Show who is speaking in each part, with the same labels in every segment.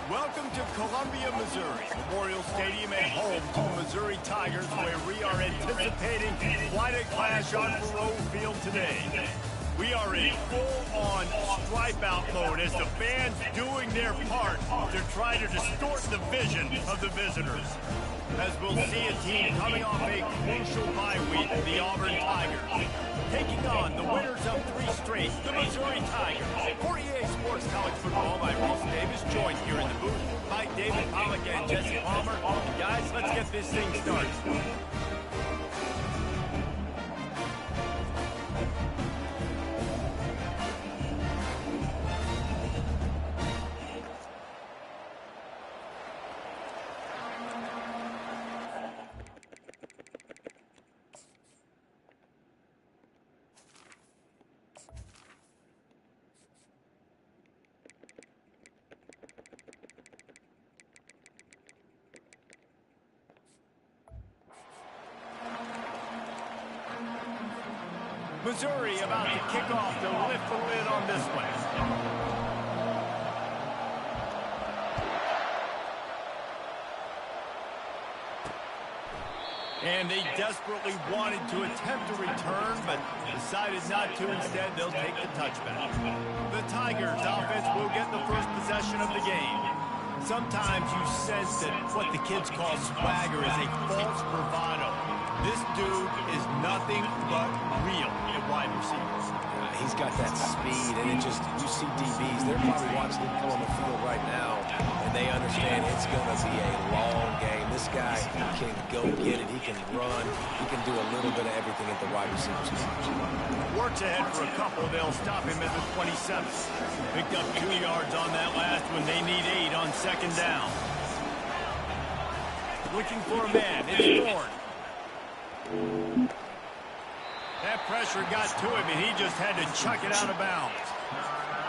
Speaker 1: Welcome to Columbia, Missouri, Memorial Stadium and home to the Missouri Tigers, where we are anticipating quite a clash on Faroe Field today. We are in full-on stripe-out mode as the fans doing their part to try to distort the vision of the visitors. As we'll see a team coming off a crucial bye week, the Auburn Tigers, taking on the winners of 3 straight, the Missouri Tigers. For EA Sports College Football, I'm Reese Davis, joined here in the booth by David Pollock and Jesse Palmer. Guys, let's get this thing started. Missouri about to kick off to lift the lid on this one. And they desperately wanted to attempt a return, but decided not to. Instead, they'll take the touchback. The Tigers offense will get the first possession of the game. Sometimes you sense that what the kids call swagger is a false bravado. This dude is nothing but real at wide receiver.
Speaker 2: He's got that speed, and it just, you see DBs, they're probably watching him come on the field right now, and they understand it's going to be a long game. This guy can go get it, he can run, he can do a little bit of everything at the wide receiver position.
Speaker 1: Works ahead for a couple, they'll stop him at the 27. Picked up 2 yards on that last one. They need 8 on second down. Looking for a man, it's Thorne. That pressure got to him, and he just had to chuck it out of bounds.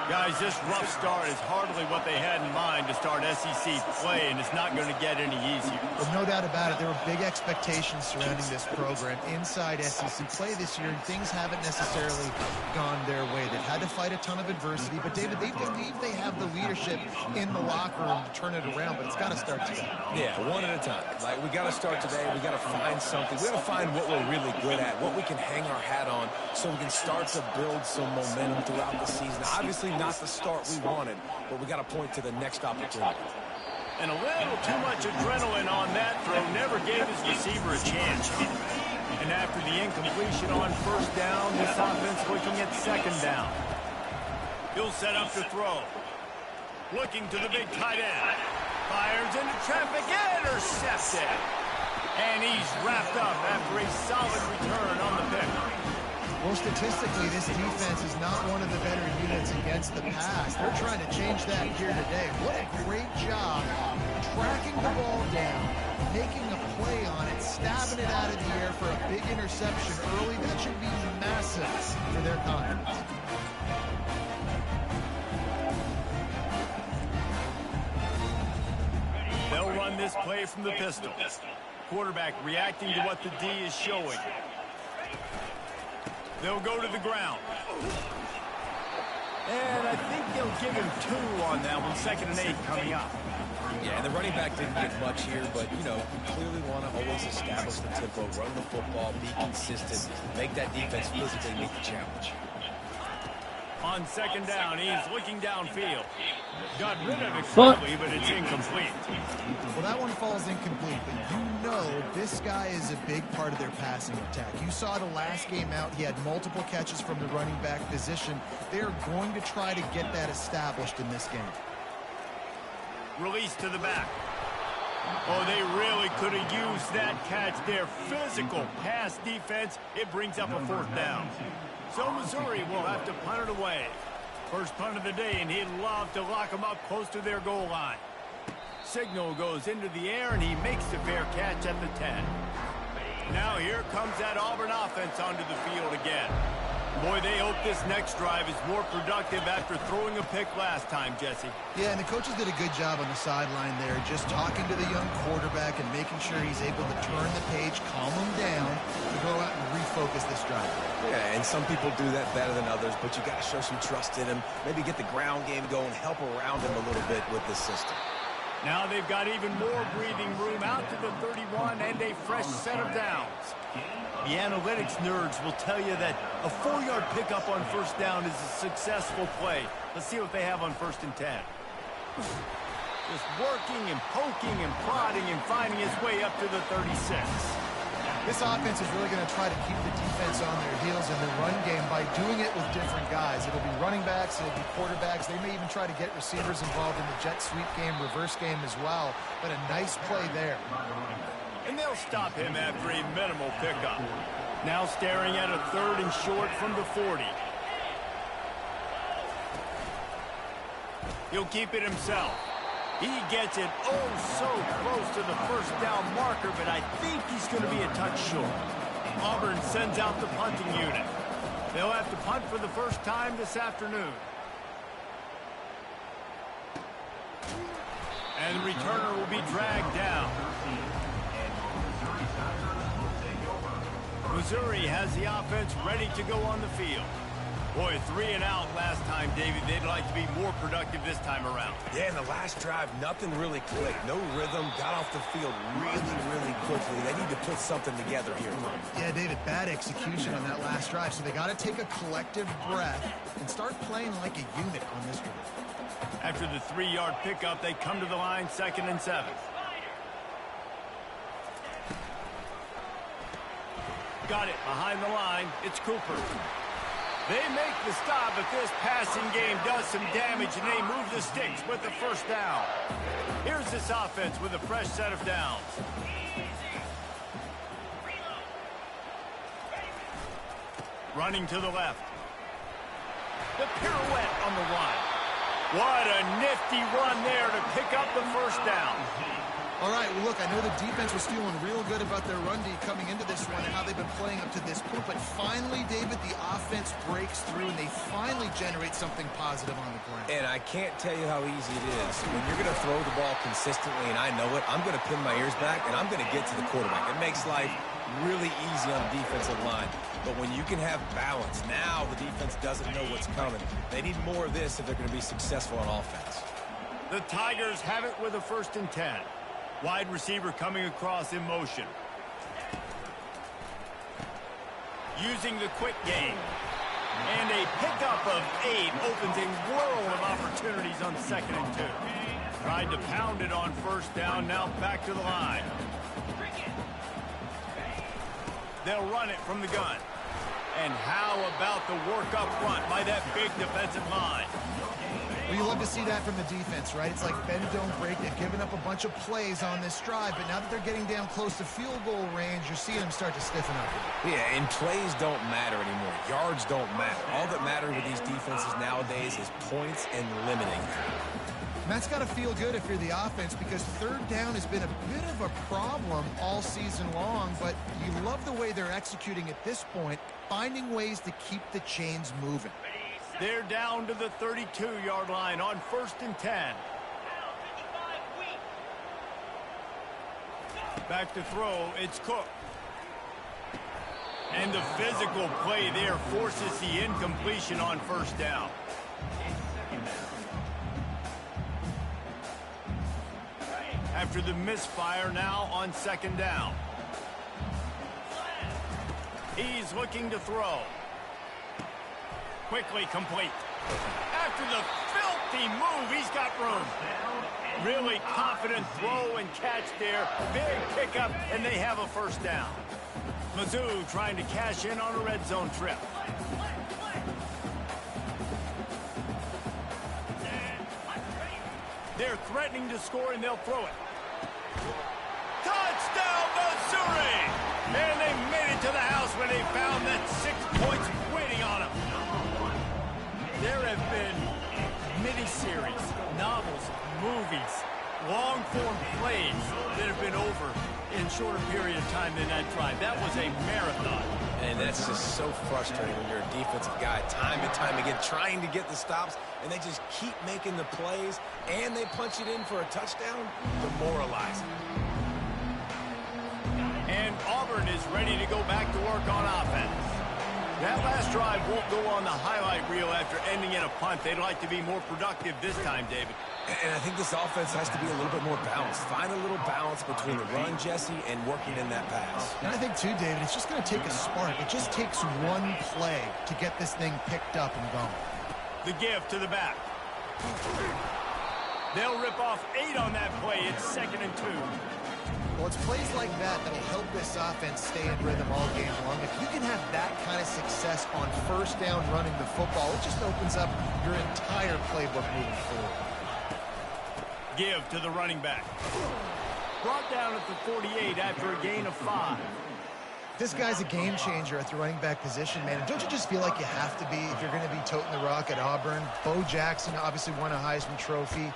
Speaker 1: Guys, this rough start is hardly what they had in mind to start SEC play, and it's not going to get any easier.
Speaker 3: Well, no doubt about it. There were big expectations surrounding this program inside SEC play this year, and things haven't necessarily gone their way. They've had to fight a ton of adversity, but, David, they believe they have the leadership in the locker room to turn it around, but it's got to start today.
Speaker 2: Yeah, one at a time. Like, we got to start today. We got to find something. We got to find what we're really good at, what we can hang our hat on, so we can start to build some momentum throughout the season. Obviously, not the start we wanted, but we got to point to the next opportunity.
Speaker 1: And a little too much adrenaline on that throw never gave his receiver a chance. And after the incompletion on first down, this offense looking at second down. He'll set up to throw. Looking to the big tight end. Fires into traffic, intercepted. And he's wrapped up after a solid return on the pick.
Speaker 3: Well, statistically, this defense is not one of the better units against the pass. They're trying to change that here today. What a great job tracking the ball down, making a play on it, stabbing it out of the air for a big interception early. That should be massive for their confidence.
Speaker 1: They'll run this play from the pistol. Quarterback reacting to what the D is showing. They'll go to the ground. And I think they'll give him 2 on that one. 2nd and 8 coming up.
Speaker 2: Yeah, and the running back didn't get much here, but, you know, you clearly want to always establish the tempo, run the football, be consistent, make that defense physically meet the challenge.
Speaker 1: On second down, he's looking downfield. Got rid of it quickly, but it's incomplete.
Speaker 3: Well, that one falls incomplete, but you know this guy is a big part of their passing attack. You saw the last game out. He had multiple catches from the running back position. They're going to try to get that established in this game.
Speaker 1: Release to the back. Oh, they really could have used that catch there. Physical pass defense. It brings up a 4th down. So Missouri will have to punt it away. First punt of the day, and he'd love to lock them up close to their goal line. Signal goes into the air, and he makes the fair catch at the 10. Now here comes that Auburn offense onto the field again. Boy, they hope this next drive is more productive after throwing a pick last time, Jesse.
Speaker 3: Yeah, and the coaches did a good job on the sideline there, just talking to the young quarterback and making sure he's able to turn the page, calm him down, to go out and refocus this drive.
Speaker 2: Yeah, and some people do that better than others, but you got to show some trust in him, maybe get the ground game going, help around him a little bit with this system.
Speaker 1: Now they've got even more breathing room out to the 31 and a fresh set of downs. The analytics nerds will tell you that a 4-yard pickup on first down is a successful play. Let's see what they have on 1st and 10. Just working and poking and prodding and finding his way up to the 36.
Speaker 3: This offense is really going to try to keep the defense on their heels in the run game by doing it with different guys. It'll be running backs, it'll be quarterbacks. They may even try to get receivers involved in the jet sweep game, reverse game as well. But a nice play there.
Speaker 1: And they'll stop him after a minimal pickup. Now staring at a 3rd and short from the 40. He'll keep it himself. He gets it oh so close to the first down marker, but I think he's going to be a touch short. Auburn sends out the punting unit. They'll have to punt for the first time this afternoon. And the returner will be dragged down. Missouri has the offense ready to go on the field. Boy, 3 and out last time, David. They'd like to be more productive this time around.
Speaker 2: Yeah, in the last drive, nothing really clicked. No rhythm, got off the field really quickly. They need to put something together here.
Speaker 3: Yeah, David, bad execution on that last drive. So they got to take a collective breath and start playing like a unit on this one.
Speaker 1: After the 3-yard pickup, they come to the line 2nd and 7. Got it behind the line. It's Cooper. They make the stop, but this passing game does some damage, and they move the sticks with the first down. Here's this offense with a fresh set of downs. Running to the left. The pirouette on the run. What a nifty run there to pick up the first down.
Speaker 3: All right, well, look, I know the defense was feeling real good about their run D coming into this one and how they've been playing up to this point, but finally, David, the offense breaks through and they finally generate something positive on the ground.
Speaker 2: And I can't tell you how easy it is. When you're going to throw the ball consistently, and I know it, I'm going to pin my ears back, and I'm going to get to the quarterback. It makes life really easy on the defensive line. But when you can have balance, now the defense doesn't know what's coming. They need more of this if they're going to be successful on offense.
Speaker 1: The Tigers have it with a 1st and 10. Wide receiver coming across in motion. Using the quick game. And a pickup of 8 opens a world of opportunities on 2nd and 2. Tried to pound it on first down, now back to the line. They'll run it from the gun. And how about the work up front by that big defensive line?
Speaker 3: Well, you love to see that from the defense, right? It's like bend, don't break. They've given up a bunch of plays on this drive, but now that they're getting down close to field goal range, you're seeing them start to stiffen up.
Speaker 2: Yeah, and plays don't matter anymore. Yards don't matter. All that matters with these defenses nowadays is points and limiting.
Speaker 3: And that's got to feel good if you're the offense, because 3rd down has been a bit of a problem all season long, but you love the way they're executing at this point, finding ways to keep the chains moving.
Speaker 1: They're down to the 32-yard line on 1st and 10. Back to throw, it's Cook. And the physical play there forces the incompletion on first down. After the misfire, now on 2nd down. He's looking to throw. Quickly complete. After the filthy move, he's got room. Really confident throw and catch there. Big pickup, and they have a first down. Mizzou trying to cash in on a red zone trip. They're threatening to score, and they'll throw it. Touchdown, Missouri! And they made it to the house when they found that 6 points waiting on them. There have been miniseries, novels, movies, long-form plays that have been over in shorter period of time than that drive. That was a marathon.
Speaker 2: And that's just so frustrating when you're a defensive guy time and time again trying to get the stops, and they just keep making the plays, and they punch it in for a touchdown. Demoralizing.
Speaker 1: And Auburn is ready to go back to work on offense. That last drive won't go on the highlight reel after ending in a punt. They'd like to be more productive this time, David.
Speaker 2: And I think this offense has to be a little bit more balanced. Find a little balance between the run, Jesse, and working in that pass.
Speaker 3: And I think, too, David, it's just going to take a spark. It just takes one play to get this thing picked up and going.
Speaker 1: The give to the back. They'll rip off 8 on that play. It's 2nd and 2.
Speaker 3: Well, it's plays like that that'll help this offense stay in rhythm all game long. If you can have that kind of success on first down running the football, it just opens up your entire playbook moving forward.
Speaker 1: Give to the running back. Brought down at the 48 after a gain of 5.
Speaker 3: This guy's a game changer at the running back position, man. And don't you just feel like you have to be if you're going to be toting the rock at Auburn? Bo Jackson obviously won a Heisman Trophy.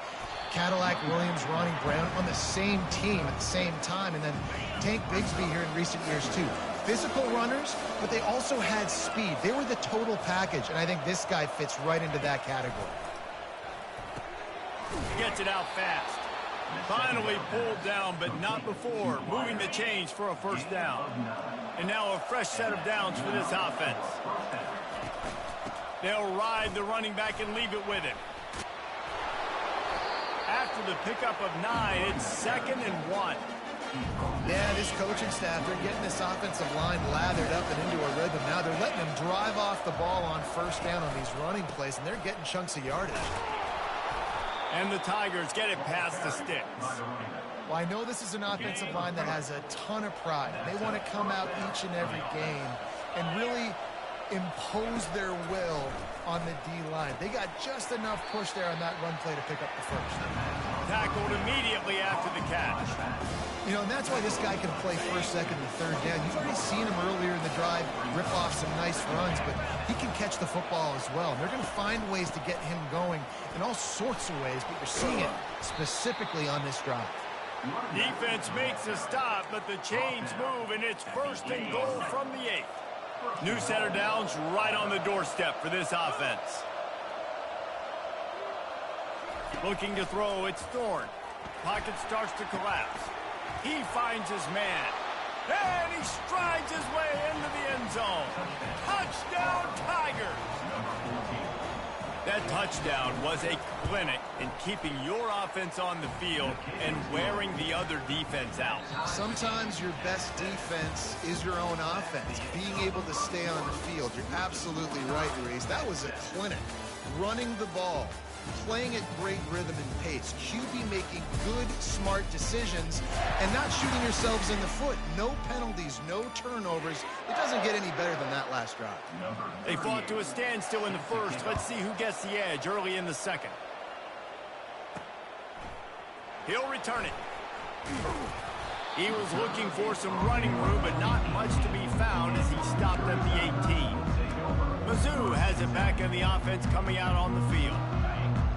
Speaker 3: Cadillac Williams, Ronnie Brown on the same team at the same time. And then Tank Bigsby here in recent years, too. Physical runners, but they also had speed. They were the total package, and I think this guy fits right into that category.
Speaker 1: Gets it out fast. Finally pulled down, but not before. Moving the chains for a first down. And now a fresh set of downs for this offense. They'll ride the running back and leave it with him. After the pickup of 9, it's 2nd and 1.
Speaker 3: Yeah, this coaching staff, they're getting this offensive line lathered up and into a rhythm. Now they're letting them drive off the ball on first down on these running plays, and they're getting chunks of yardage.
Speaker 1: And the Tigers get it past the sticks.
Speaker 3: Well, I know this is an offensive line that has a ton of pride. They want to come out each and every game and really impose their will on the D-line. They got just enough push there on that run play to pick up the first.
Speaker 1: Tackled immediately after the catch.
Speaker 3: You know, and that's why this guy can play first, second, and third down. You've already seen him earlier in the drive rip off some nice runs, but he can catch the football as well. And they're going to find ways to get him going in all sorts of ways, but you're seeing it specifically on this drive.
Speaker 1: Defense makes a stop, but the chains move, and it's 1st and goal from the 8. New set of downs right on the doorstep for this offense. Looking to throw, it's Thorne. Pocket starts to collapse. He finds his man. And he strides his way into the end zone. Touchdown, Tigers! That touchdown was a clinic in keeping your offense on the field and wearing the other defense out.
Speaker 3: Sometimes your best defense is your own offense, being able to stay on the field. You're absolutely right, Reese. That was a clinic. Running the ball, playing at great rhythm and pace, QB making good, smart decisions, and not shooting yourselves in the foot. No penalties, no turnovers. It doesn't get any better than that last drive.
Speaker 1: They fought to a standstill in the first. Let's see who gets the edge early in the second. He'll return it. He was looking for some running room, but not much to be found as he stopped at the 18. Mizzou has it back in the offense coming out on the field.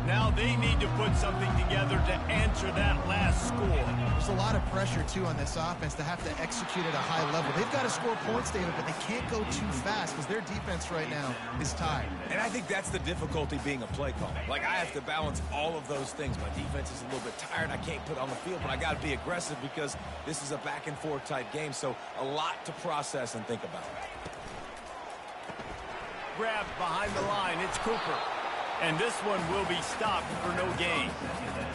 Speaker 1: Now they need to put something together to answer that last score.
Speaker 3: There's a lot of pressure, too, on this offense to have to execute at a high level. They've got to score points, David, but they can't go too fast because their defense right now is tired.
Speaker 2: And I think that's the difficulty being a play caller. Like, I have to balance all of those things. My defense is a little bit tired. I can't put on the field, but I got to be aggressive because this is a back-and-forth type game, so a lot to process and think about.
Speaker 1: Grabbed behind the line, it's Cooper. And this one will be stopped for no gain.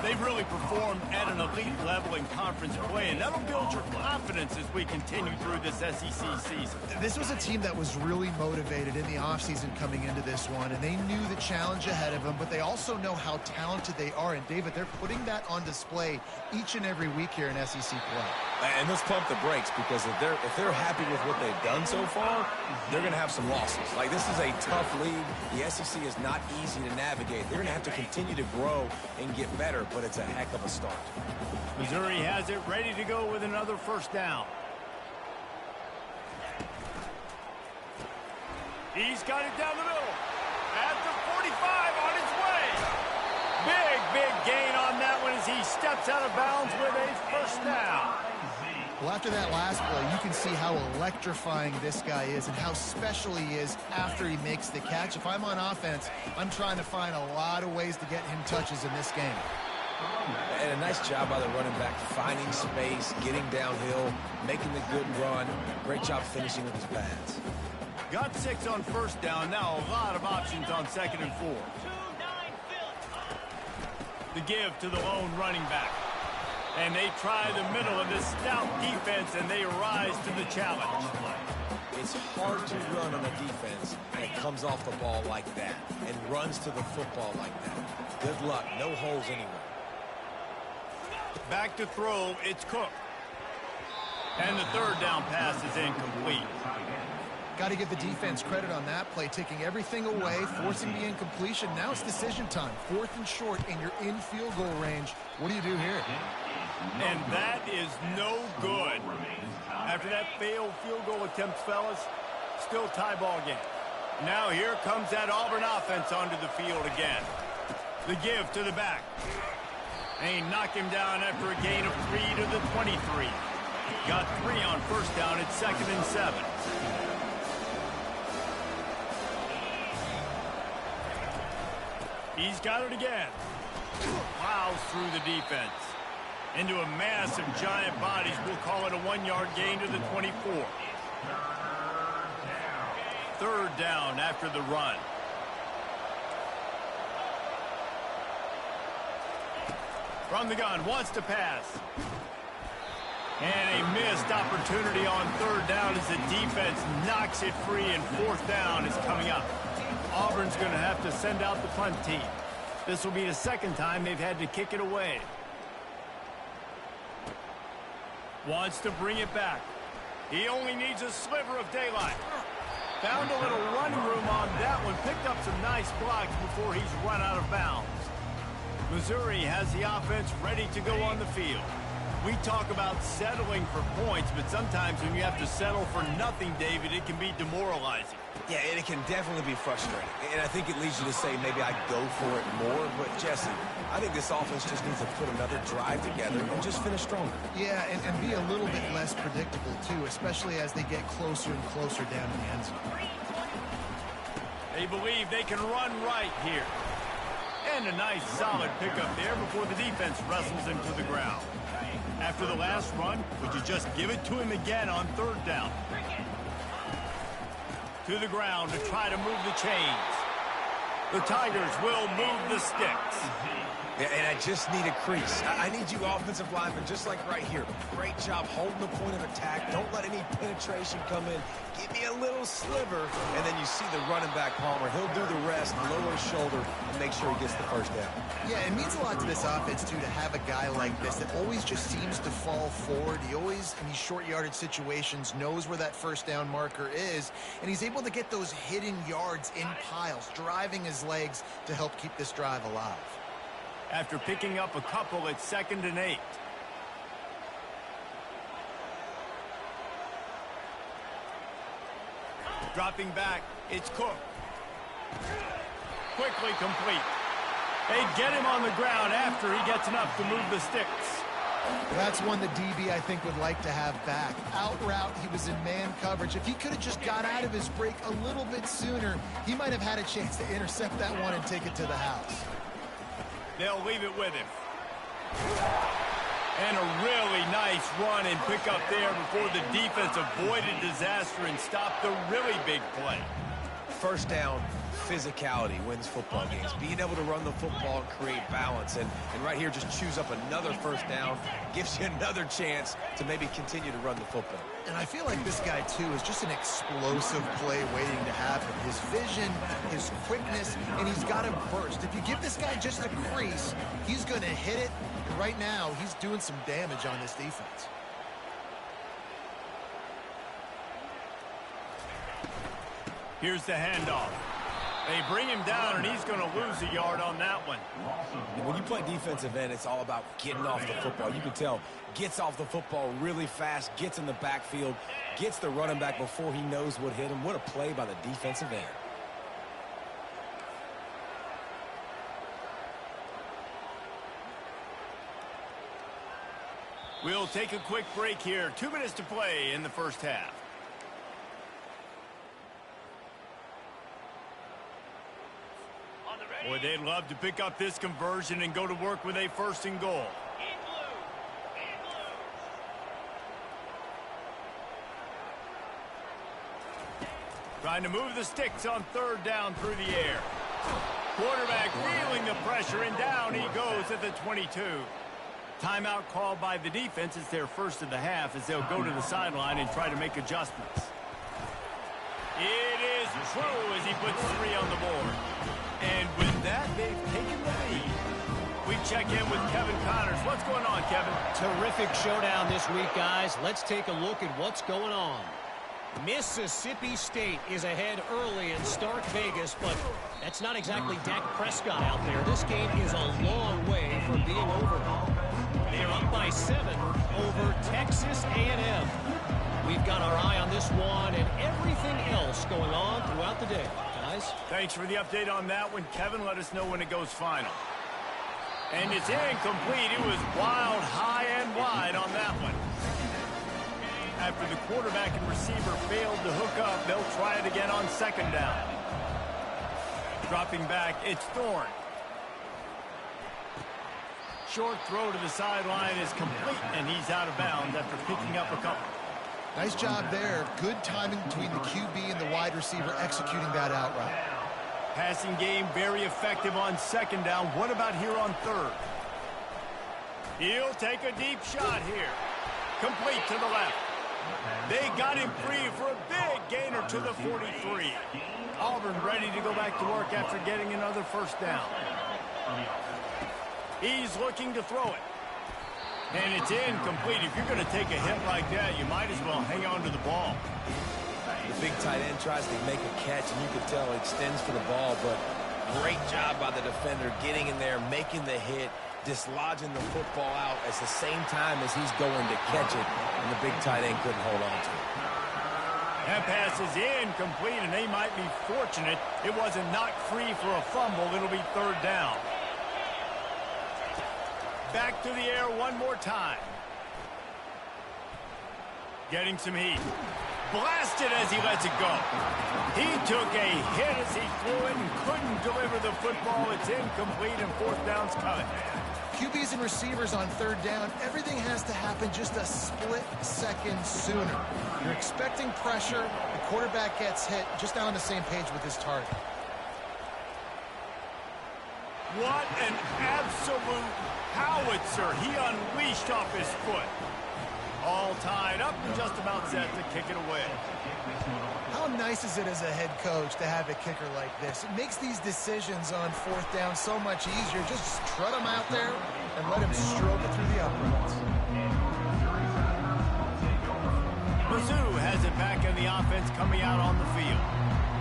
Speaker 1: They've really performed at an elite level in conference play, and that'll build your confidence as we continue through this SEC season.
Speaker 3: This was a team that was really motivated in the offseason coming into this one, and they knew the challenge ahead of them, but they also know how talented they are. And, David, they're putting that on display each and every week here in SEC play.
Speaker 2: And let's pump the brakes, because if they're happy with what they've done so far, they're going to have some losses. Like, this is a tough league. The SEC is not easy to navigate. They're going to have to continue to grow and get better, but it's a heck of a start.
Speaker 1: Missouri has it ready to go with another first down. He's got it down the middle. At the 45 on his way. Big gain on that one as he steps out of bounds with a first down.
Speaker 3: Well, after that last play, you can see how electrifying this guy is and how special he is after he makes the catch. If I'm on offense, I'm trying to find a lot of ways to get him touches in this game.
Speaker 2: And a nice job by the running back, finding space, getting downhill, making the good run. Great job finishing with his pads.
Speaker 1: Got 6 on first down. Now a lot of options on 2nd and 4. The give to the lone running back. And they try the middle of this stout defense, and they rise to the challenge.
Speaker 2: It's hard to run on a defense that comes off the ball like that and runs to the football like that. Good luck. No holes anywhere.
Speaker 1: Back to throw. It's Cook. And the 3rd down pass is incomplete.
Speaker 3: Got to give the defense credit on that play, taking everything away, forcing the incompletion. Now it's decision time. 4th and short, and you're in field goal range. What do you do here?
Speaker 1: And that is no good. After that failed field goal attempt, fellas, still tie ball game. Now here comes that Auburn offense onto the field again. The give to the back. They knock him down after a gain of 3 to the 23. Got 3 on first down at 2nd and 7. He's got it again. Plows through the defense. Into a mass of giant bodies. We'll call it a 1-yard gain to the 24. 3rd down after the run. From the gun, wants to pass. And a missed opportunity on 3rd down as the defense knocks it free, and 4th down is coming up. Auburn's going to have to send out the punt team. This will be the 2nd time they've had to kick it away. Wants to bring it back. He only needs a sliver of daylight. Found a little running room on that one. Picked up some nice blocks before he's run out of bounds. Missouri has the offense ready to go on the field. We talk about settling for points, but sometimes when you have to settle for nothing, David, it can be demoralizing.
Speaker 2: Yeah, and it can definitely be frustrating. And I think it leads you to say maybe I go for it more. But, Jesse, I think this offense just needs to put another drive together and just finish stronger.
Speaker 3: Yeah, and be a little bit less predictable, too, especially as they get closer and closer down in the end zone.
Speaker 1: They believe they can run right here. And a nice solid pickup there before the defense wrestles him to the ground. After the last run, would you just give it to him again on 3rd down? To the ground to try to move the chains. The Tigers will move the sticks.
Speaker 2: Yeah, and I just need a crease. I need you offensive linemen, just like right here. Great job holding the point of attack. Don't let any penetration come in. Give me a little sliver, and then you see the running back, Palmer. He'll do the rest, lower his shoulder, and make sure he gets the 1st down.
Speaker 3: Yeah, it means a lot to this offense, too, to have a guy like this that always just seems to fall forward. He always, in these short yardage situations, knows where that 1st down marker is, and he's able to get those hidden yards in piles, driving his legs to help keep this drive alive.
Speaker 1: After picking up a couple at 2nd and 8. Dropping back, it's Cook. Quickly complete. They get him on the ground after he gets enough to move the sticks.
Speaker 3: That's one the DB, I think, would like to have back. Out route, he was in man coverage. If he could have just got out of his break a little bit sooner, he might have had a chance to intercept that one and take it to the house.
Speaker 1: They'll leave it with him. And a really nice run and pick up there before the defense avoided disaster and stopped the really big play.
Speaker 2: 1st down, physicality wins football games. Being able to run the football and create balance. And right here, just choose up another 1st down. Gives you another chance to maybe continue to run the football.
Speaker 3: And I feel like this guy, too, is just an explosive play waiting to happen. His vision, his quickness, and he's got to burst. If you give this guy just a crease, he's going to hit it. And right now, he's doing some damage on this defense.
Speaker 1: Here's the handoff. They bring him down, and he's going to lose a yard on that one.
Speaker 2: And when you play defensive end, it's all about getting off the football. You can tell, gets off the football really fast, gets in the backfield, gets the running back before he knows what hit him. What a play by the defensive end.
Speaker 1: We'll take a quick break here. 2 minutes to play in the 1st half. Boy, they'd love to pick up this conversion and go to work with a 1st and goal. Try Trying to move the sticks on third down through the air. Quarterback feeling the pressure, and down he goes at the 22. Timeout called by the defense. It's their first of the half as they'll go to the sideline and try to make adjustments. It is true as he puts 3 on the board. And with that, they've taken the lead. We check in with Kevin Connors. What's going on, Kevin?
Speaker 4: Terrific showdown this week, guys. Let's take a look at what's going on. Mississippi State is ahead early in Stark Vegas, but that's not exactly Dak Prescott out there. This game is a long way from being over. They're up by 7 over Texas A&M. We've got our eye on this one and everything else going on throughout the day. Guys?
Speaker 1: Thanks for the update on that one, Kevin. Let us know when it goes final. And it's incomplete. It was wild, high and wide on that one. After the quarterback and receiver failed to hook up, they'll try it again on second down. Dropping back, it's Thorne. Short throw to the sideline is complete, and he's out of bounds after picking up a couple.
Speaker 3: Nice job there. Good timing between the QB and the wide receiver executing that out route.
Speaker 1: Passing game very effective on second down. What about here on third? He'll take a deep shot here. Complete to the left. They got him free for a big gainer to the 43. Auburn ready to go back to work after getting another first down. He's looking to throw it. And it's incomplete. If you're going to take a hit like that, you might as well hang on to the ball.
Speaker 2: The big tight end tries to make a catch, and you can tell he extends for the ball, but great job by the defender getting in there, making the hit, dislodging the football out at the same time as he's going to catch it, and the big tight end couldn't hold on to it.
Speaker 1: That pass is incomplete, and they might be fortunate it wasn't knocked free for a fumble. It'll be third down. Back to the air one more time. Getting some heat. Blasted as he lets it go. He took a hit as he threw it and couldn't deliver the football. It's incomplete, and fourth down's coming.
Speaker 3: QBs and receivers on third down, everything has to happen just a split second sooner. You're expecting pressure, the quarterback gets hit, just not on the same page with his target.
Speaker 1: What an absolute howitzer he unleashed off his foot. All tied up and just about set to kick it away.
Speaker 3: How nice is it as a head coach to have a kicker like this? It makes these decisions on fourth down so much easier. Just strut him out there and let him stroke it through the uprights.
Speaker 1: Mizzou has it back in the offense coming out on the field.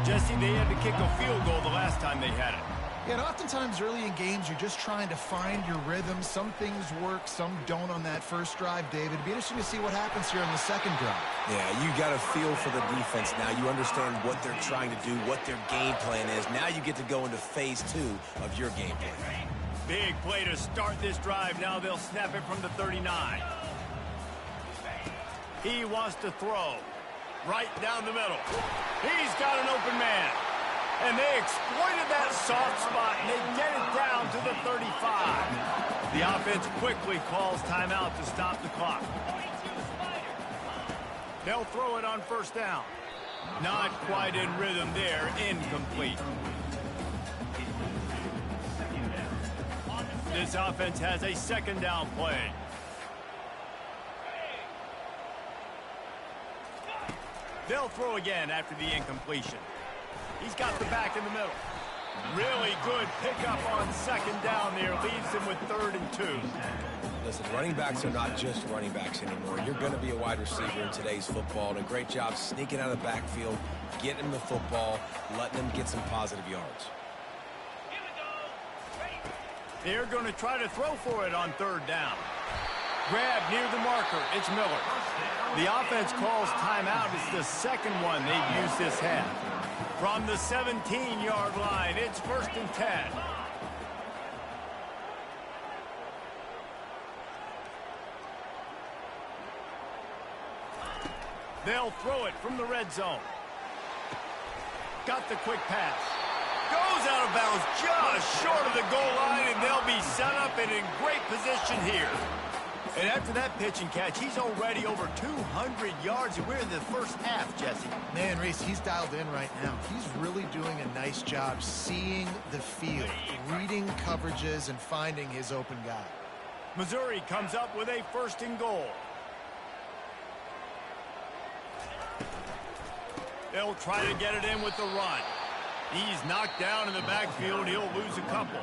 Speaker 1: Jesse, they had to kick a field goal the last time they had it.
Speaker 3: Yeah, and oftentimes early in games, you're just trying to find your rhythm. Some things work, some don't on that first drive, David. It'd be interesting to see what happens here on the second drive.
Speaker 2: Yeah, you got a feel for the defense now. You understand what they're trying to do, what their game plan is. Now you get to go into phase 2 of your game plan.
Speaker 1: Big play to start this drive. Now they'll snap it from the 39. He wants to throw right down the middle. He's got an open man. And they exploited that soft spot, and they get it down to the 35. The offense quickly calls timeout to stop the clock. They'll throw it on first down. Not quite in rhythm there, incomplete. This offense has a second down play. They'll throw again after the incompletion. He's got the back in the middle. Really good pickup on second down there. Leaves him with 3rd and 2.
Speaker 2: Listen, running backs are not just running backs anymore. You're going to be a wide receiver in today's football. And a great job sneaking out of the backfield, getting him the football, letting him get some positive yards.
Speaker 1: They're going to try to throw for it on third down. Grab near the marker. It's Miller. The offense calls timeout. It's the second one they've used this half. From the 17-yard line, it's 1st and 10. They'll throw it from the red zone. Got the quick pass. Goes out of bounds just short of the goal line, and they'll be set up and in great position here. And after that pitch and catch, he's already over 200 yards, and we're in the first half, Jesse.
Speaker 3: Man, Reese, he's dialed in right now. He's really doing a nice job seeing the field, reading coverages, and finding his open guy.
Speaker 1: Missouri comes up with a 1st and goal. They'll try to get it in with the run. He's knocked down in the backfield. He'll lose a couple.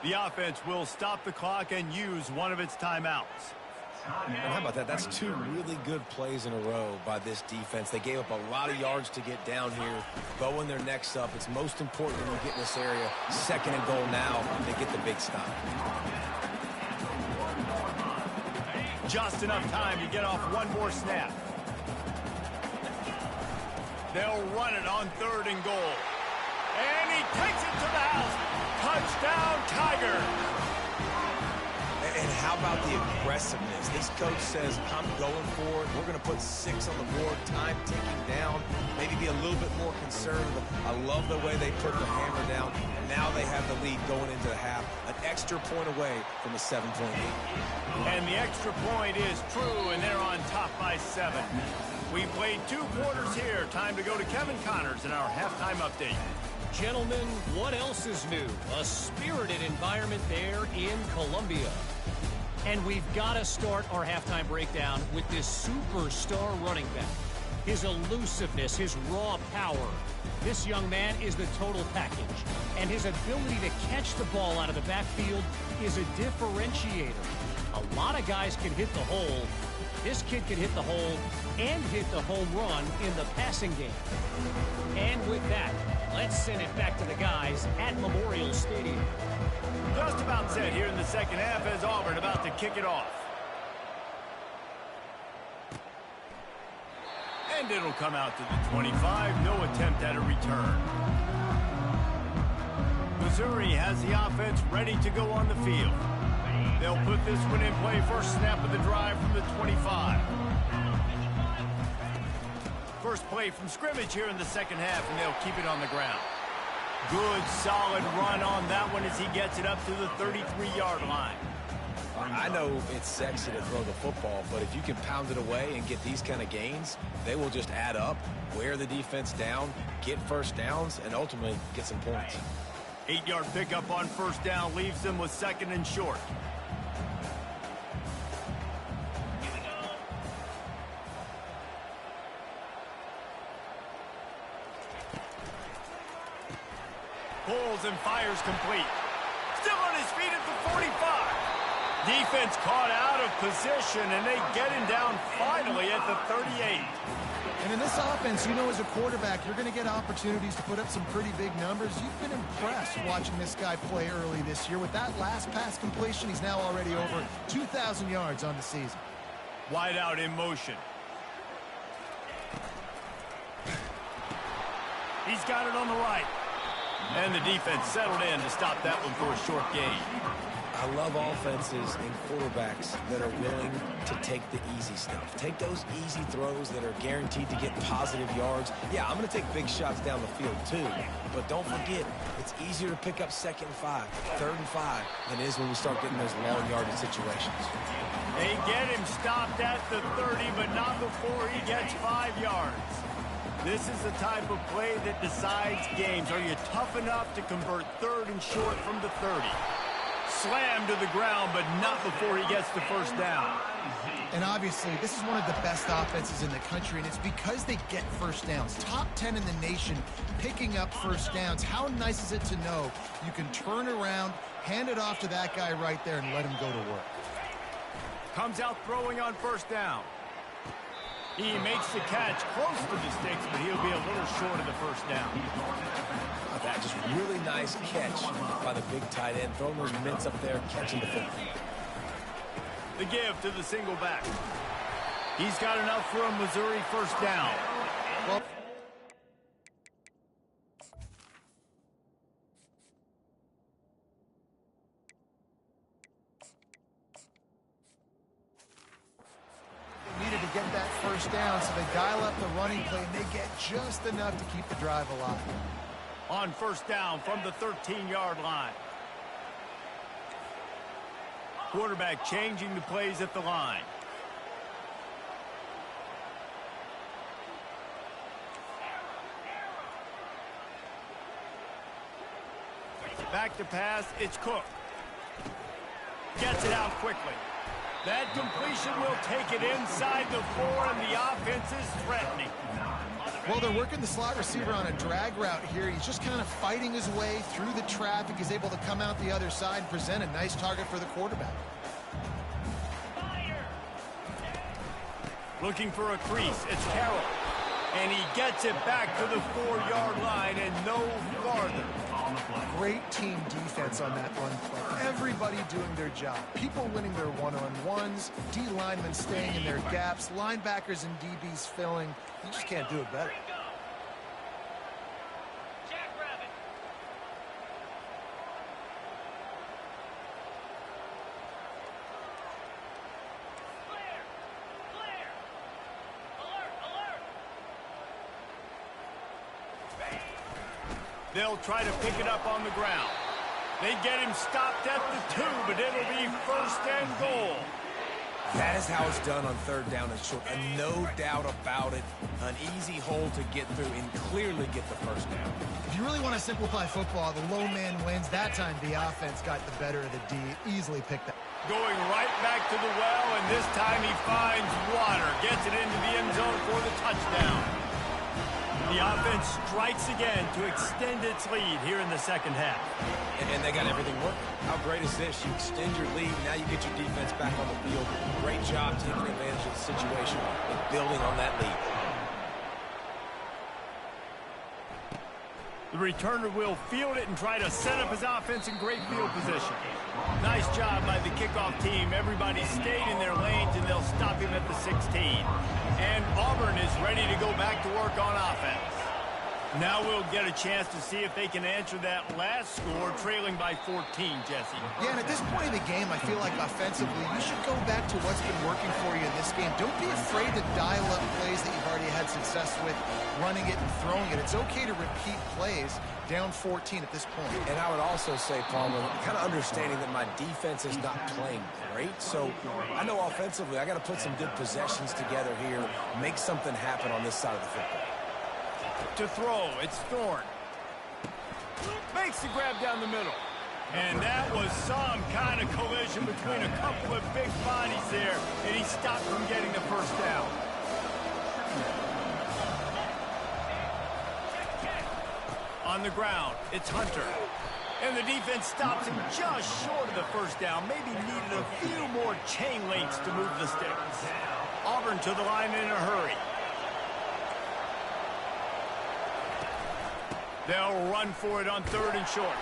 Speaker 1: The offense will stop the clock and use one of its timeouts.
Speaker 2: And how about that? That's 2 really good plays in a row by this defense. They gave up a lot of yards to get down here. Bowing their necks up. It's most important when you get in this area. 2nd and goal now. They get the big stop.
Speaker 1: Just enough time to get off one more snap. They'll run it on 3rd and goal. And he takes it to the house. Touchdown, Tiger.
Speaker 2: And how about the aggressiveness? This coach says, I'm going for it. We're going to put 6 on the board. Time ticking down. Maybe be a little bit more conservative. I love the way they put the hammer down. Now they have the lead going into the half. An extra point away from a 7-point lead.
Speaker 1: And the extra point is true, and they're on top by 7. We played 2 quarters here. Time to go to Kevin Connors in our halftime update.
Speaker 4: Gentlemen, what else is new? A spirited environment there in Columbia. And we've got to start our halftime breakdown with this superstar running back. His elusiveness, his raw power. This young man is the total package. And his ability to catch the ball out of the backfield is a differentiator. A lot of guys can hit the hole. This kid can hit the hole and hit the home run in the passing game. And with that, let's send it back to the guys at Memorial Stadium.
Speaker 1: Just about set here in the second half as Auburn about to kick it off. And it'll come out to the 25. No attempt at a return. Missouri has the offense ready to go on the field. They'll put this one in play. First snap of the drive from the 25. First play from scrimmage here in the second half, and they'll keep it on the ground. Good, solid run on that one as he gets it up to the 33-yard line.
Speaker 2: I know it's sexy to throw the football, but if you can pound it away and get these kind of gains, they will just add up, wear the defense down, get first downs, and ultimately get some points.
Speaker 1: 8-yard pickup on first down leaves them with 2nd and short. Pulls and fires complete. Still on his feet at the 45. Defense caught out of position, and they get him down finally at the 38.
Speaker 3: And in this offense, you know, as a quarterback, you're going to get opportunities to put up some pretty big numbers. You've been impressed watching this guy play early this year. With that last pass completion, he's now already over 2,000 yards on the season.
Speaker 1: Wide out in motion. He's got it on the right. And the defense settled in to stop that one for a short gain.
Speaker 2: I love offenses and quarterbacks that are willing to take the easy stuff. Take those easy throws that are guaranteed to get positive yards. Yeah, I'm going to take big shots down the field too. But don't forget, it's easier to pick up 2nd and 5, 3rd and 5 than it is when we start getting those long yardage situations.
Speaker 1: They get him stopped at the 30, but not before he gets 5 yards. This is the type of play that decides games. Are you tough enough to convert 3rd and short from the 30? Slammed to the ground, but not before he gets the first down.
Speaker 3: And obviously, this is one of the best offenses in the country, and it's because they get first downs. Top 10 in the nation picking up first downs. How nice is it to know you can turn around, hand it off to that guy right there, and let him go to work?
Speaker 1: Comes out throwing on first down. He makes the catch close to the sticks, but he'll be a little short of the first down.
Speaker 2: That just really nice catch by the big tight end. Throwing those mitts up there, catching the football.
Speaker 1: The give to the single back. He's got enough for a Missouri first down.
Speaker 3: Well, needed to get that first down, so they dial up the running play, and they get just enough to keep the drive alive.
Speaker 1: On first down from the 13-yard line. quarterback changing the plays at the line. Back to pass, it's Cook. Gets it out quickly. That completion will take it inside the 4, and the offense is threatening.
Speaker 3: Well, they're working the slot receiver on a drag route here. He's just kind of fighting his way through the traffic. He's able to come out the other side and present a nice target for the quarterback.
Speaker 1: Looking for a crease, it's Carroll. And he gets it back to the 4-yard line and no farther.
Speaker 3: Great team defense on that run play. Everybody doing their job. People winning their one-on-ones, D linemen staying in their gaps, linebackers and DBs filling. You just can't do it better.
Speaker 1: They'll try to pick it up on the ground. They get him stopped at the 2, but it'll be 1st and goal.
Speaker 2: That is how it's done on 3rd down and short. And no doubt about it, an easy hole to get through and clearly get the 1st down.
Speaker 3: If you really want to simplify football, the low man wins. That time the offense got the better of the D. Easily picked up.
Speaker 1: Going right back to the well, and this time he finds water. Gets it into the end zone for the touchdown. The offense strikes again to extend its lead here in the 2nd half.
Speaker 2: And they got everything working. How great is this? You extend your lead, now you get your defense back on the field. Great job taking advantage of the situation and building on that lead.
Speaker 1: The returner will field it and try to set up his offense in great field position. Nice job by the kickoff team. Everybody stayed in their lanes, and they'll stop him at the 16. And Auburn is ready to go back to work on offense. Now we'll get a chance to see if they can answer that last score, trailing by 14, Jesse.
Speaker 3: Yeah, and at this point in the game, I feel like offensively, you should go back to what's been working for you in this game. Don't be afraid to dial up plays that you've already had success with, running it and throwing it. It's okay to repeat plays down 14 at this point.
Speaker 2: And I would also say, Palmer, kind of understanding that my defense is not playing great, so I know offensively I got to put some good possessions together here, make something happen on this side of the football.
Speaker 1: To throw, it's Thorne. Makes the grab down the middle. And that was some kind of collision between a couple of big bodies there, and he stopped from getting the 1st down. On the ground, it's Hunter. And the defense stops him just short of the 1st down. Maybe needed a few more chain links to move the sticks. Auburn to the line in a hurry. They'll run for it on 3rd and short.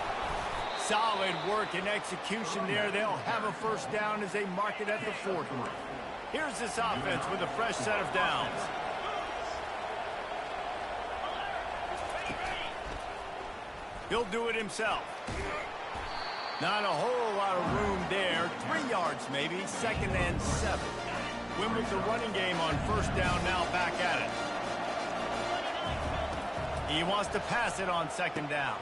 Speaker 1: Solid work and execution there. They'll have a 1st down as they mark it at the 40. Here's this offense with a fresh set of downs. He'll do it himself. Not a whole lot of room there. 3 yards maybe, 2nd and 7. Win with the running game on 1st down, now back at it. He wants to pass it on 2nd down.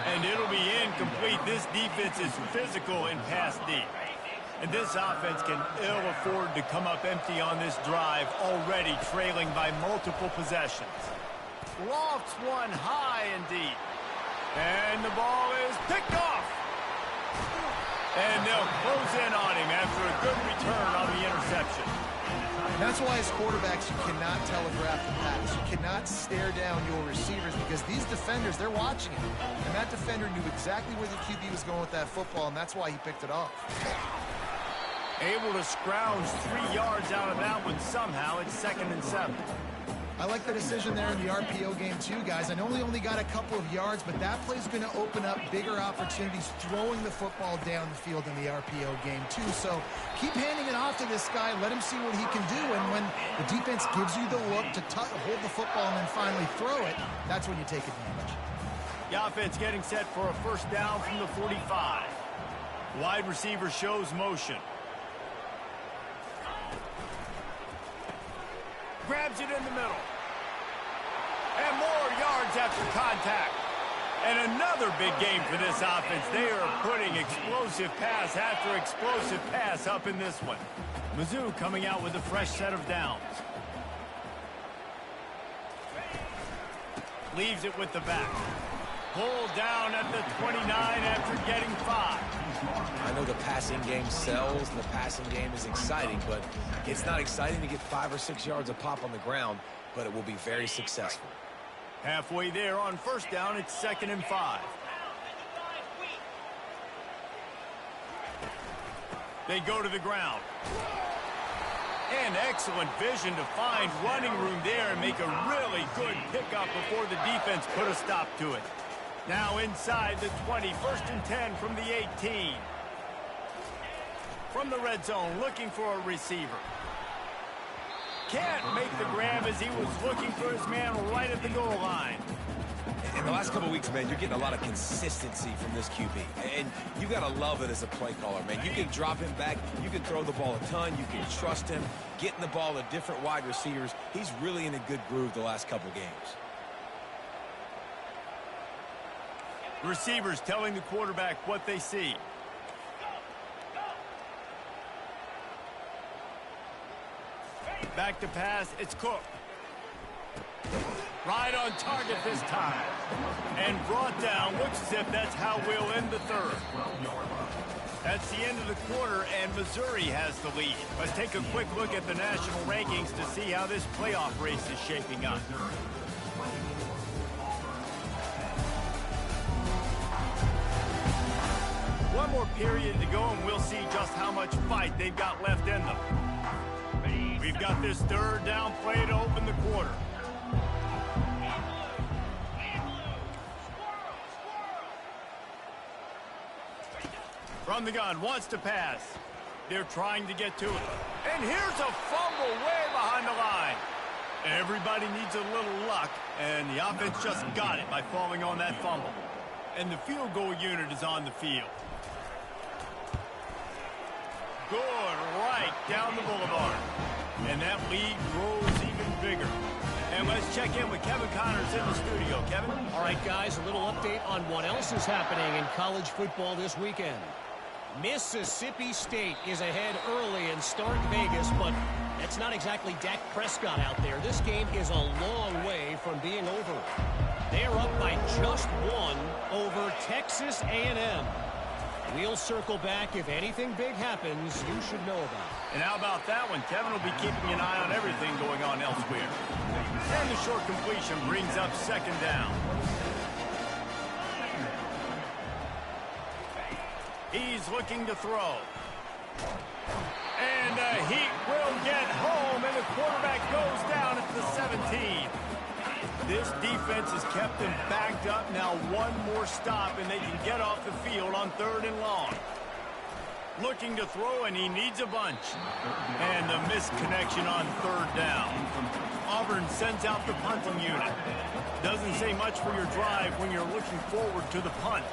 Speaker 1: And it'll be incomplete. This defense is physical in pass deep. And this offense can ill afford to come up empty on this drive, already trailing by multiple possessions. Lofts one high and deep. And the ball is picked off. And they'll close in on him after a good return on the interception.
Speaker 3: And that's why as quarterbacks, you cannot telegraph the pass. You cannot stare down your receivers because these defenders, they're watching it. And that defender knew exactly where the QB was going with that football, and that's why he picked it off.
Speaker 1: Able to scrounge 3 yards out of that one somehow. It's 2nd and 7.
Speaker 3: I like the decision there in the RPO game too, guys. I know he only got a couple of yards, but that play's going to open up bigger opportunities throwing the football down the field in the RPO game too. So keep handing it off to this guy. Let him see what he can do. And when the defense gives you the look to hold the football and then finally throw it, that's when you take advantage.
Speaker 1: The offense getting set for a 1st down from the 45. Wide receiver shows motion. Grabs it in the middle. And more yards after contact. And another big game for this offense. They are putting explosive pass after explosive pass up in this one. Mizzou coming out with a fresh set of downs. Leaves it with the back. Pulled down at the 29 after getting 5.
Speaker 2: I know the passing game sells and the passing game is exciting, but it's not exciting to get 5 or 6 yards a pop on the ground, but it will be very successful.
Speaker 1: Halfway there on first down, it's 2nd and 5. They go to the ground. And excellent vision to find running room there and make a really good pickup before the defense put a stop to it. Now inside the 20, 1st and 10 from the 18. From the red zone, looking for a receiver. Can't make the grab as he was looking for his man right at the goal line.
Speaker 2: In the last couple of weeks, man, you're getting a lot of consistency from this QB. And you got to love it as a play caller, man. You can drop him back. You can throw the ball a ton. You can trust him. Getting the ball to different wide receivers. He's really in a good groove the last couple games.
Speaker 1: Receivers telling the quarterback what they see. Back to pass, it's Cook. Right on target this time. And brought down, looks as if that's how we'll end the 3rd. That's the end of the quarter, and Missouri has the lead. Let's take a quick look at the national rankings to see how this playoff race is shaping up. One more period to go, and we'll see just how much fight they've got left in them. We've got this 3rd down play to open the quarter. From the gun, wants to pass. They're trying to get to it. And here's a fumble way behind the line. Everybody needs a little luck, and the offense just got it by falling on that fumble. And the field goal unit is on the field. Good, right down the boulevard. And that lead grows even bigger. And let's check in with Kevin Connors in the studio. Kevin?
Speaker 4: All right, guys, a little update on what else is happening in college football this weekend. Mississippi State is ahead early in Stark Vegas, but that's not exactly Dak Prescott out there. This game is a long way from being over. They're up by just 1 over Texas A&M. We'll circle back. If anything big happens, you should know about it.
Speaker 1: And how about that one? Kevin will be keeping an eye on everything going on elsewhere. And the short completion brings up 2nd down. He's looking to throw. And the Heat will get home, and the quarterback goes down at the 17. This defense has kept them backed up. Now one more stop, and they can get off the field on 3rd and long. Looking to throw, and he needs a bunch. And the misconnection on 3rd down. Auburn sends out the punting unit. Doesn't say much for your drive when you're looking forward to the punt.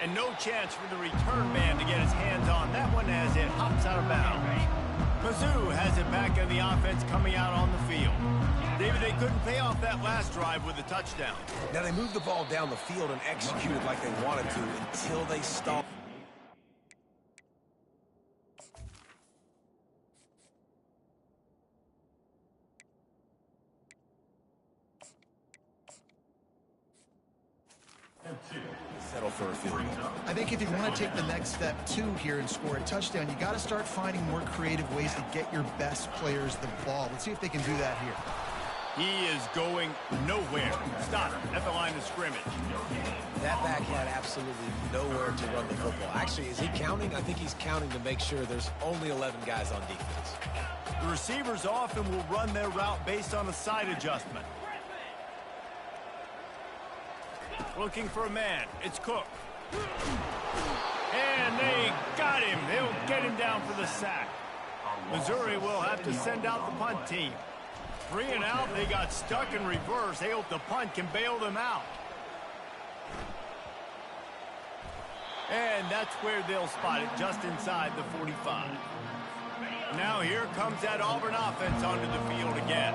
Speaker 1: And no chance for the return man to get his hands on that one as it hops out of bounds. Mizzou has it back in the offense coming out on the field. David, they couldn't pay off that last drive with a touchdown.
Speaker 2: Now they moved the ball down the field and executed like they wanted to until they stopped. Settle for a field goal.
Speaker 3: I think if you want to take the next step, too, here and score a touchdown, you got to start finding more creative ways to get your best players the ball. Let's see if they can do that here.
Speaker 1: He is going nowhere. Stop at the line of scrimmage.
Speaker 2: That back had absolutely nowhere to run the football. Actually, is he counting? I think he's counting to make sure there's only 11 guys on defense.
Speaker 1: The receivers often will run their route based on a side adjustment. Looking for a man. It's Cook. And they got him. They'll get him down for the sack. Missouri will have to send out the punt team. 3 and out. They got stuck in reverse. They hope the punt can bail them out. And that's where they'll spot it, just inside the 45. Now here comes that Auburn offense onto the field again.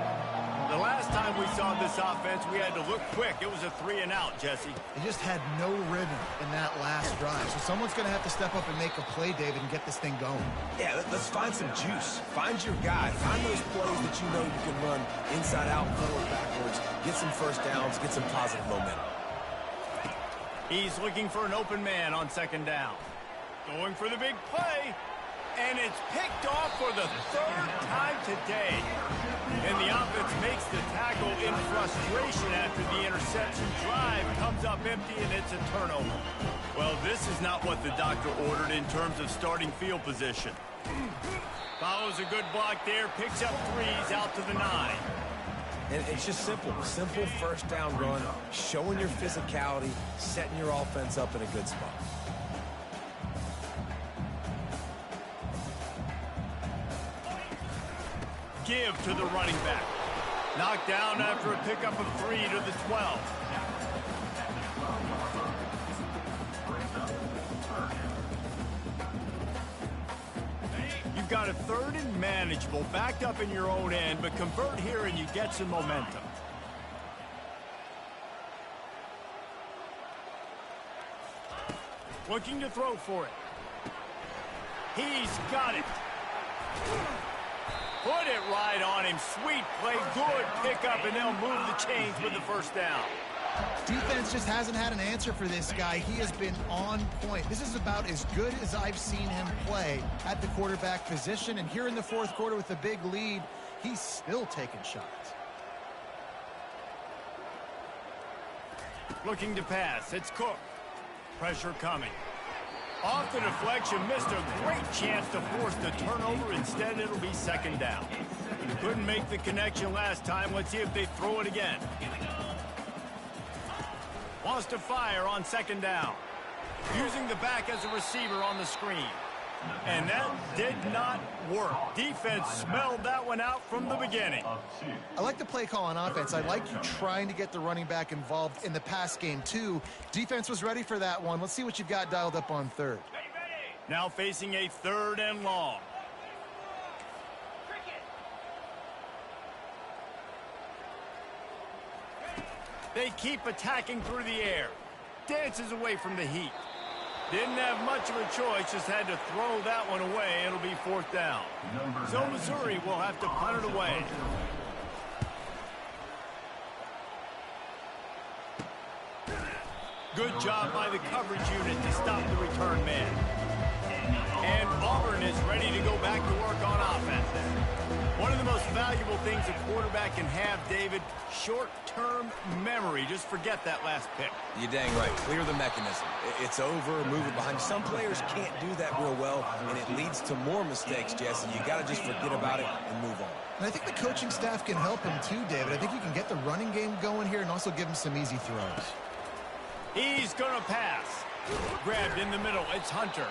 Speaker 1: The last time we saw this offense, we had to look quick. It was a 3-and-out, Jesse.
Speaker 3: They just had no rhythm in that last drive. So someone's going to have to step up and make a play, David, and get this thing going.
Speaker 2: Yeah, let's find some juice. Find your guy. Find those plays that you know you can run inside out, forward, backwards, get some first downs, get some positive momentum.
Speaker 1: He's looking for an open man on second down. Going for the big play. And it's picked off for the third time today. And the offense makes the tackle in frustration after the interception. Drive comes up empty, and it's a turnover. Well, this is not what the doctor ordered in terms of starting field position. Follows a good block there, picks up 3s out to the 9.
Speaker 2: And it's just simple. Simple first down run, showing your physicality, setting your offense up in a good spot.
Speaker 1: Give to the running back. Knocked down after a pickup of 3 to the 12. You've got a 3rd and manageable, backed up in your own end, but convert here and you get some momentum. Looking to throw for it. He's got it. Put it right on him. Sweet play. Good pickup, and they'll move the chains with the first down.
Speaker 3: Defense just hasn't had an answer for this guy. He has been on point. This is about as good as I've seen him play at the quarterback position. And here in the fourth quarter with a big lead, he's still taking shots.
Speaker 1: Looking to pass. It's Cook. Pressure coming. Off the deflection, missed a great chance to force the turnover. Instead, it'll be second down. Couldn't make the connection last time. Let's see if they throw it again. Wants to fire on second down. Using the back as a receiver on the screen. And that did not work. Defense smelled that one out from the beginning.
Speaker 3: I like the play call on offense. I like you trying to get the running back involved in the pass game, too. Defense was ready for that one. Let's see what you've got dialed up on 3rd.
Speaker 1: Now facing a 3rd and long. They keep attacking through the air. Dances away from the heat. Didn't have much of a choice, just had to throw that one away. It'll be 4th down. So Missouri will have to punt it away. Good job by the coverage unit to stop the return man. And Auburn is ready to go back to work on offense. One of the most valuable things a quarterback can have, David, short-term memory. Just forget that last pick.
Speaker 2: You're dang right. Clear the mechanism. It's over, move it behind. Some players can't do that real well, and it leads to more mistakes, Jesse. You got to just forget about it and move on.
Speaker 3: And I think the coaching staff can help him too, David. I think you can get the running game going here and also give him some easy throws.
Speaker 1: He's going to pass. Grabbed in the middle. It's Hunter.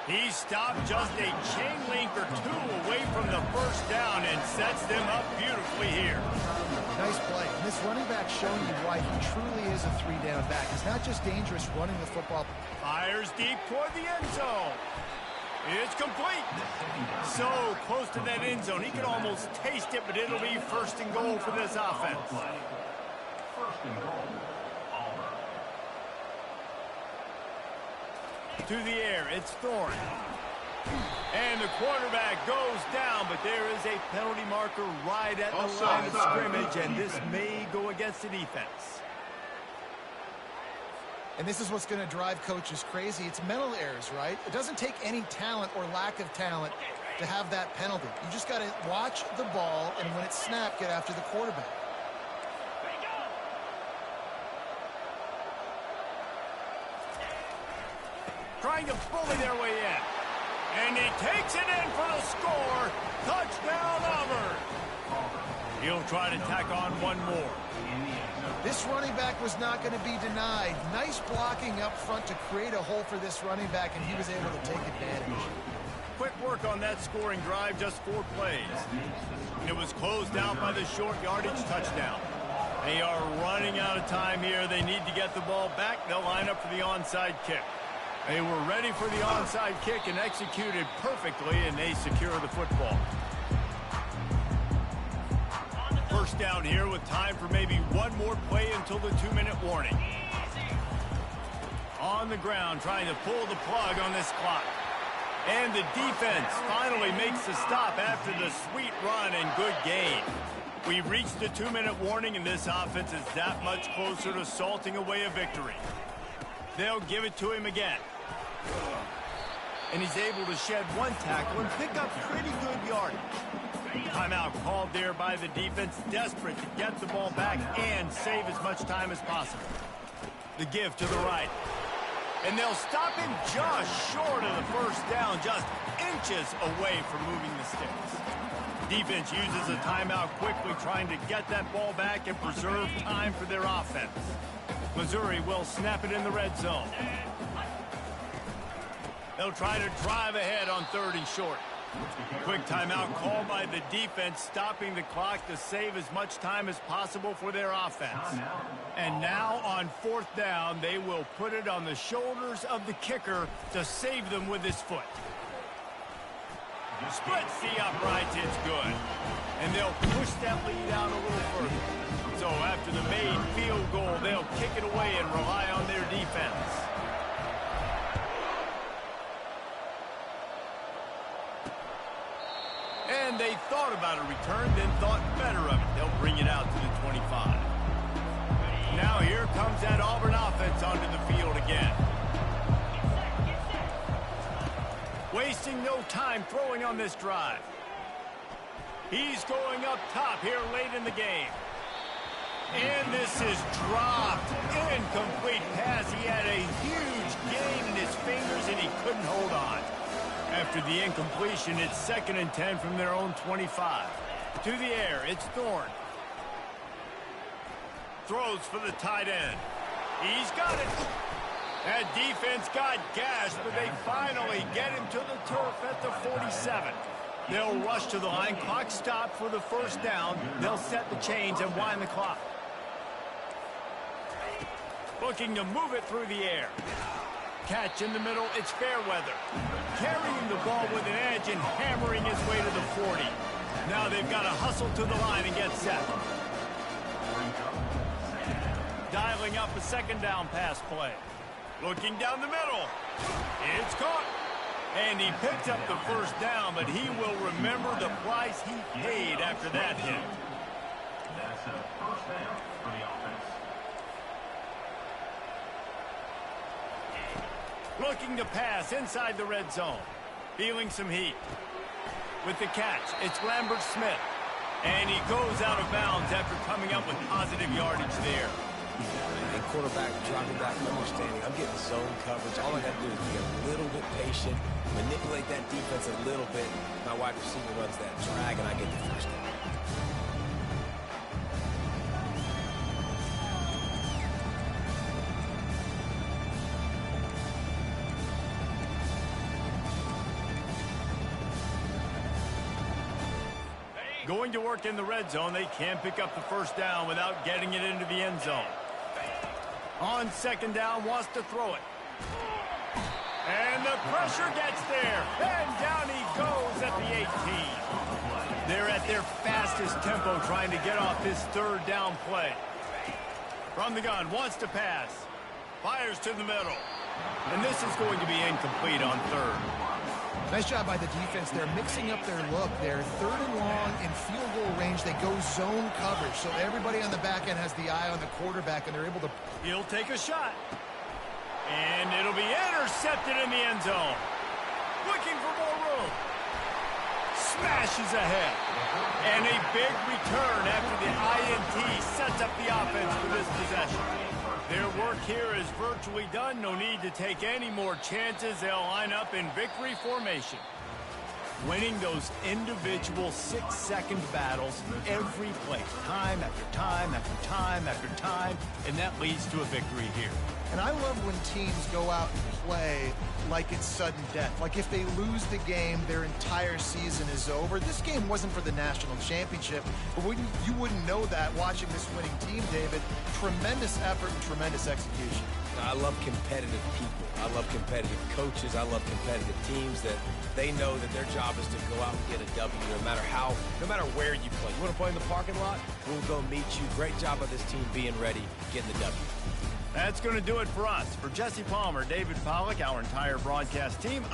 Speaker 1: He stopped just a chain link or 2 away from the first down and sets them up beautifully here.
Speaker 3: Nice play. And this running back showing you why he truly is a 3-down back. He's not just dangerous running the football.
Speaker 1: Fires deep toward the end zone. It's complete. So close to that end zone. He could almost taste it, but it'll be 1st and goal for this offense.
Speaker 5: 1st and goal.
Speaker 1: To the air, it's Thorne. And the quarterback goes down, but there is a penalty marker right at the line of scrimmage, and this may go against the defense.
Speaker 3: And this is what's going to drive coaches crazy. It's mental errors, right? It doesn't take any talent or lack of talent to have that penalty. You just got to watch the ball, and when it's snapped, get after the quarterback.
Speaker 1: Trying to bully their way in. And he takes it in for the score. Touchdown, Auburn. He'll try to tack on one more.
Speaker 3: This running back was not going to be denied. Nice blocking up front to create a hole for this running back, and he was able to take advantage.
Speaker 1: Quick work on that scoring drive, just 4 plays. It was closed out by the short yardage touchdown. They are running out of time here. They need to get the ball back. They'll line up for the onside kick. They were ready for the onside kick and executed perfectly, and they secure the football. First down here with time for maybe one more play until the 2-minute warning. On the ground, trying to pull the plug on this clock. And the defense finally makes the stop after the sweet run and good gain. We've reached the 2-minute warning, and this offense is that much closer to salting away a victory. They'll give it to him again. And he's able to shed one tackle and pick up pretty good yardage. Timeout called there by the defense, desperate to get the ball back and save as much time as possible. The give to the right. And they'll stop him just short of the first down, just inches away from moving the sticks. Defense uses a timeout quickly, trying to get that ball back and preserve time for their offense. Missouri will snap it in the red zone. They'll try to drive ahead on 3rd and short. Quick timeout called by the defense, stopping the clock to save as much time as possible for their offense. And now on 4th down, they will put it on the shoulders of the kicker to save them with his foot. Splits the uprights, it's good. And they'll push that lead out a little further. So after the made field goal, they'll kick it away and rely on their defense. And they thought about a return, then thought better of it. They'll bring it out to the 25. Now here comes that Auburn offense onto the field again. Wasting no time throwing on this drive. He's going up top here late in the game. And this is dropped. Incomplete pass. He had a huge gain in his fingers and he couldn't hold on. After the incompletion, it's 2nd and 10 from their own 25. To the air, it's Thorne. Throws for the tight end. He's got it. That defense got gashed, but they finally get him to the turf at the 47. They'll rush to the line. Clock stopped for the 1st down. They'll set the chains and wind the clock. Looking to move it through the air. Catch in the middle, it's Fairweather. Carrying the ball with an edge and hammering his way to the 40. Now they've got to hustle to the line and get set. Dialing up a 2nd down pass play. Looking down the middle. It's caught. And he picks up the 1st down, but he will remember the price he paid after that hit.
Speaker 5: That's a 1st down for the offense.
Speaker 1: Looking to pass inside the red zone. Feeling some heat. With the catch, it's Lambert Smith. And he goes out of bounds after coming up with positive yardage there.
Speaker 2: And quarterback dropping back, understanding I'm getting zone coverage. All I got to do is be a little bit patient, manipulate that defense a little bit. My wide receiver runs that drag, and I get the 1st down.
Speaker 1: Going to work in the red zone, they can't pick up the 1st down without getting it into the end zone. On 2nd down, wants to throw it. And the pressure gets there. And down he goes at the 18. They're at their fastest tempo trying to get off this 3rd down play. From the gun, wants to pass. Fires to the middle. And this is going to be incomplete on 3rd.
Speaker 3: Nice job by the defense. They're mixing up their look. They're 3rd and long in field goal range. They go zone coverage. So everybody on the back end has the eye on the quarterback, and they're able to...
Speaker 1: He'll take a shot. And it'll be intercepted in the end zone. Looking for more room. Smashes ahead. And a big return after the INT sets up the offense for this possession. Their work here is virtually done. No need to take any more chances. They'll line up in victory formation. Winning those individual 6-second battles every play, time after time after time after time, and that leads to a victory here.
Speaker 3: And I love when teams go out and play like it's sudden death. Like if they lose the game, their entire season is over. This game wasn't for the national championship, but you wouldn't know that watching this winning team, David. Tremendous effort and tremendous execution.
Speaker 2: I love competitive people. I love competitive coaches. I love competitive teams that they know that their job is to go out and get a W no matter where you play. You want to play in the parking lot? We'll go meet you. Great job of this team being ready, getting the W.
Speaker 1: That's going to do it for us. For Jesse Palmer, David Pollack, our entire broadcast team,